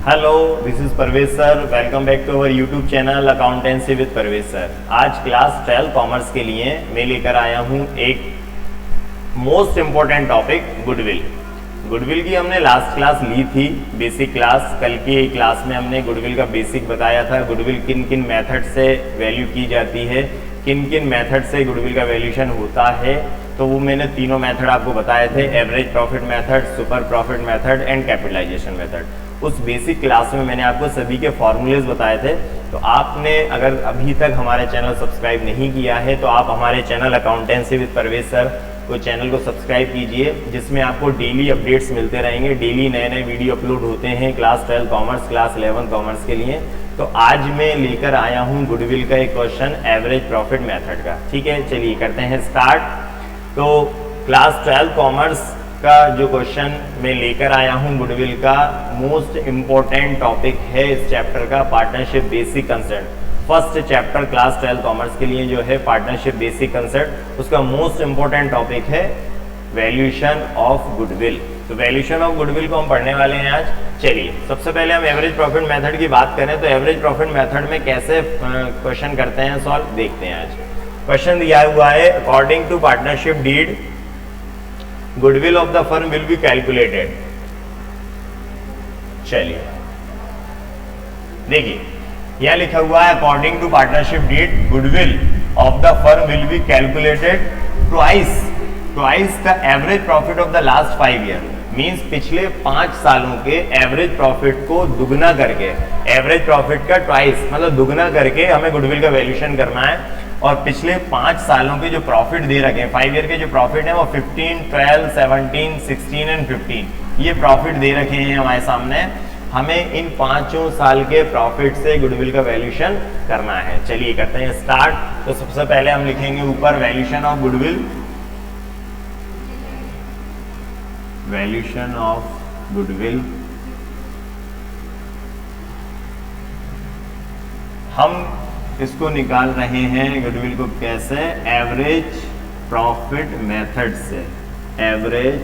Hello, this is Parvez sir. Welcome back to our YouTube channel accountancy with Parvez sir. आज class 12 commerce के लिए मैं लेकर आया हूँ एक most important topic, goodwill. Goodwill की हमने लास्ट क्लास ली थी, बेसिक क्लास। कल की क्लास में हमने गुडविल का बेसिक बताया था। गुडविल किन किन मेथड से वैल्यू की जाती है, किन किन मेथड से गुडविल का वैल्यूएशन होता है, तो वो मैंने तीनों मेथड आपको बताए थे, average profit method, super profit method and capitalisation method. उस बेसिक क्लास में मैंने आपको सभी के फॉर्मूलेज बताए थे। तो आपने अगर अभी तक हमारे चैनल सब्सक्राइब नहीं किया है तो आप हमारे channel accountancy with Parvez sir को चैनल को सब्सक्राइब कीजिए, जिसमें आपको डेली अपडेट्स मिलते रहेंगे। डेली नए नए वीडियो अपलोड होते हैं क्लास 12 कॉमर्स, क्लास 11 कॉमर्स के लिए। तो आज मैं लेकर आया हूँ गुडविल का एक क्वेश्चन, एवरेज प्रॉफिट मेथड का। ठीक है, चलिए करते हैं स्टार्ट। तो क्लास 12 कॉमर्स का जो क्वेश्चन मैं लेकर आया हूँ गुडविल का, मोस्ट इम्पोर्टेंट टॉपिक है इस चैप्टर का, partnership basic concept. First chapter class 12 commerce के लिए जो है पार्टनरशिप बेसिक कंसेप्ट, उसका मोस्ट इम्पोर्टेंट टॉपिक है वैल्यूएशन ऑफ गुडविल। तो वैल्यूएशन ऑफ गुडविल को हम पढ़ने वाले हैं आज। चलिए, सबसे पहले हम एवरेज प्रॉफिट मेथड की बात करें तो एवरेज प्रॉफिट मेथड में कैसे क्वेश्चन करते हैं सॉल्व, देखते हैं आज। क्वेश्चन दिया हुआ है, according to partnership deed goodwill of the firm will be calculated. चलिए देखिए, यह लिखा हुआ है according to partnership deed goodwill of the firm will be calculated twice the average profit of the last 5 year. Means पिछले 5 सालों के average profit को दुगना करके, एवरेज प्रॉफिट का ट्वाइस मतलब दुगना करके हमें गुडविल का वैल्यूएशन करना है। और पिछले 5 सालों के जो प्रॉफिट दे रखे हैं, 5 ईयर के जो प्रॉफिट है वो 15, 12, 17, 16 एंड 15 ये प्रॉफिट दे रखे हैं हमारे सामने। हमें इन 5 साल के प्रॉफिट से गुडविल का वैल्यूएशन करना है। चलिए करते हैं स्टार्ट। तो सबसे पहले हम लिखेंगे ऊपर valuation of goodwill, valuation of goodwill. हम इसको निकाल रहे हैं गुडविल को कैसे, एवरेज प्रॉफिट मेथड से, average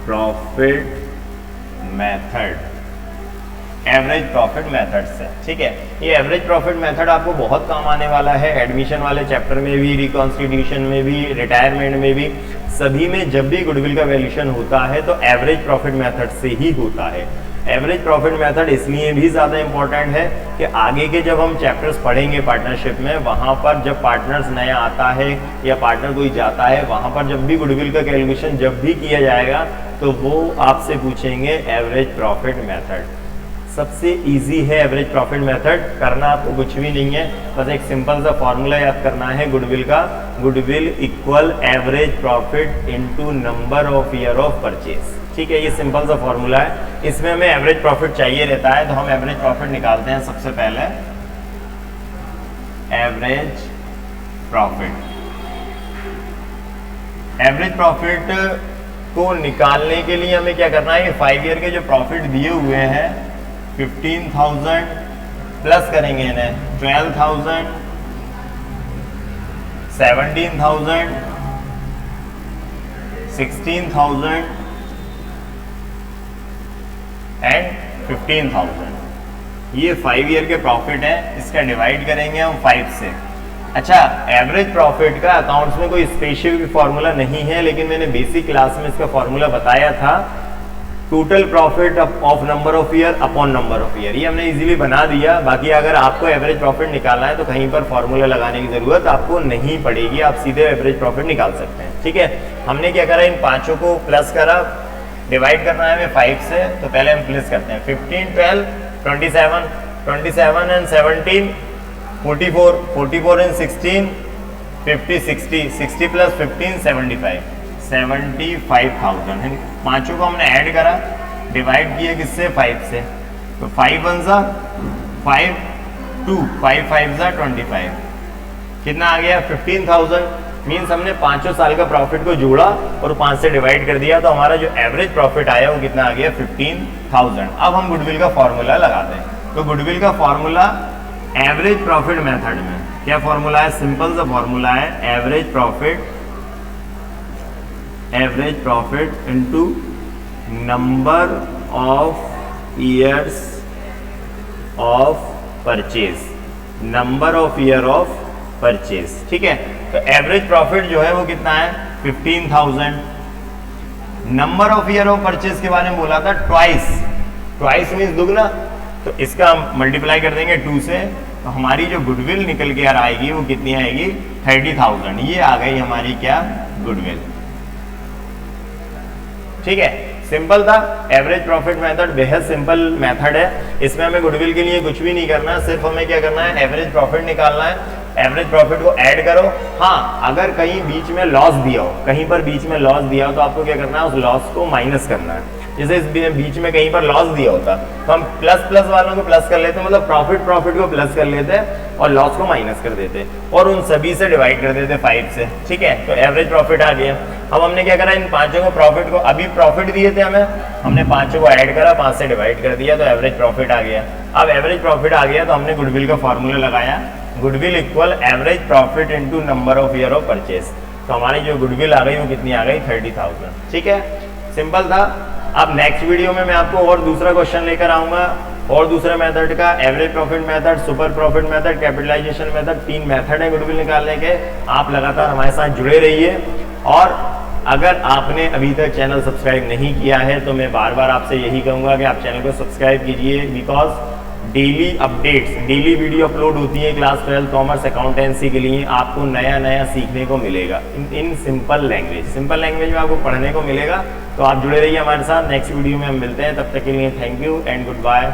profit method, average profit method से। ठीक है, ये एवरेज प्रॉफिट मेथड आपको बहुत काम आने वाला है, एडमिशन वाले चैप्टर में भी, रिकॉन्स्टिट्यूशन में भी, रिटायरमेंट में भी, सभी में जब भी गुडविल का वैल्यूएशन होता है तो एवरेज प्रॉफिट मेथड से ही होता है। एवरेज प्रॉफिट मेथड इसलिए भी ज़्यादा इंपॉर्टेंट है कि आगे के जब हम चैप्टर्स पढ़ेंगे पार्टनरशिप में, वहाँ पर जब पार्टनर्स नया आता है या पार्टनर कोई जाता है, वहाँ पर जब भी गुडविल का कैलकुलेशन जब भी किया जाएगा तो वो आपसे पूछेंगे एवरेज प्रॉफिट मेथड। सबसे इजी है एवरेज प्रॉफिट मेथड, करना आपको कुछ भी नहीं है, बस एक सिंपल सा फॉर्मूला याद करना है गुडविल का। Goodwill equal average profit into number of year of purchase. ठीक है, ये सिंपल सा फॉर्मूला है। इसमें हमें एवरेज प्रॉफिट चाहिए रहता है, तो हम एवरेज प्रॉफिट निकालते हैं। सबसे पहले एवरेज प्रॉफिट को निकालने के लिए हमें क्या करना है, 5 ईयर के जो प्रॉफिट दिए हुए हैं 15,000 प्लस करेंगे इन्हें 12,000, 17,000, 16,000 एंड 15,000। ये 5 ईयर के प्रॉफिट है, इसका डिवाइड करेंगे हम 5 से। अच्छा, एवरेज प्रॉफिट का अकाउंट्स में कोई स्पेसिफिक फॉर्मूला नहीं है, लेकिन मैंने बेसिक क्लास में इसका फॉर्मूला बताया था, total profit of number of year upon number of year. ये हमने इजीली बना दिया। बाकी अगर आपको एवरेज प्रॉफिट निकालना है तो कहीं पर फॉर्मूला लगाने की जरूरत आपको नहीं पड़ेगी, आप सीधे एवरेज प्रॉफिट निकाल सकते हैं। ठीक है, हमने क्या करा, इन 5 को प्लस करा, डिवाइड करना है हमें 5 से, तो पहले हम प्लस करते हैं 15, 12, 27, 27 एंड 17, 44, 44 एंड 16, 50, 60, 60 प्लस 15, 75, 75,000 है। 5 को हमने ऐड करा, डिवाइड किया किससे, 5 से, तो 5 1 सा 5, 2, 5 5 सा 25, कितना आ गया 15,000। मीन्स हमने 5 साल का प्रॉफिट को जोड़ा और 5 से डिवाइड कर दिया, तो हमारा जो एवरेज प्रॉफिट आया वो कितना आ गया 15,000। अब हम गुडविल का फॉर्मूला लगाते हैं। तो गुडविल का फॉर्मूला एवरेज प्रॉफिट मेथड में क्या फॉर्मूला है, सिंपल सा फॉर्मूला है, average profit into number of years of purchase, number of year of purchase, ठीक है। तो एवरेज प्रॉफिट जो है वो कितना है 15,000। Number of year of purchase के बारे में बोला था ट्वाइस, ट्वाइस मीन्स दुगना, तो इसका हम मल्टीप्लाई कर देंगे 2 से, तो हमारी जो गुडविल निकल के आएगी वो कितनी आएगी 30,000। ये आ गई हमारी क्या गुडविल, ठीक है। सिंपल था। एवरेज प्रॉफिट मेथड बेहद सिंपल मेथड है, इसमें हमें गुडविल के लिए कुछ भी नहीं करना है, सिर्फ हमें क्या करना है एवरेज प्रॉफिट निकालना है। एवरेज प्रॉफिट को ऐड करो। हाँ, अगर कहीं बीच में लॉस दिया हो, कहीं पर बीच में लॉस दिया हो तो आपको क्या करना है उस लॉस को माइनस करना है। जैसे इस बीच में कहीं पर लॉस दिया होता तो हम प्लस प्लस वालों को प्लस कर लेते, मतलब प्रॉफिट को प्लस कर लेते और लॉस को माइनस कर देते और उन सभी से डिवाइड कर देते 5 से, ठीक है। तो एवरेज प्रॉफिट आ गया। अब हमने क्या करा, इन पांचों को प्रॉफिट को, अभी प्रॉफिट दिए थे हमें, हमने पांचों को ऐड करा, 5 से डिवाइड कर दिया, तो एवरेज प्रॉफिट आ गया। अब एवरेज प्रॉफिट आ गया तो हमने गुडविल का फॉर्मूला लगाया, goodwill equal average profit into number of year of purchase. तो हमारी जो गुडविल आ गई वो कितनी आ गई 30,000, ठीक है। सिंपल था। अब नेक्स्ट वीडियो में मैं आपको और दूसरा क्वेश्चन लेकर आऊंगा और दूसरे मेथड का, average profit method, super profit method, capitalisation method, 3 method है गुडविल निकालने के। आप लगातार हमारे साथ जुड़े रहिए और अगर आपने अभी तक चैनल सब्सक्राइब नहीं किया है तो मैं बार बार आपसे यही कहूंगा कि आप चैनल को सब्सक्राइब कीजिए, because daily updates, daily video upload होती है क्लास 12 कॉमर्स अकाउंटेंसी के लिए। आपको नया नया सीखने को मिलेगा in simple language, simple language में आपको पढ़ने को मिलेगा। तो आप जुड़े रहिए हमारे साथ। नेक्स्ट वीडियो में हम मिलते हैं, तब तक के लिए thank you and good bye.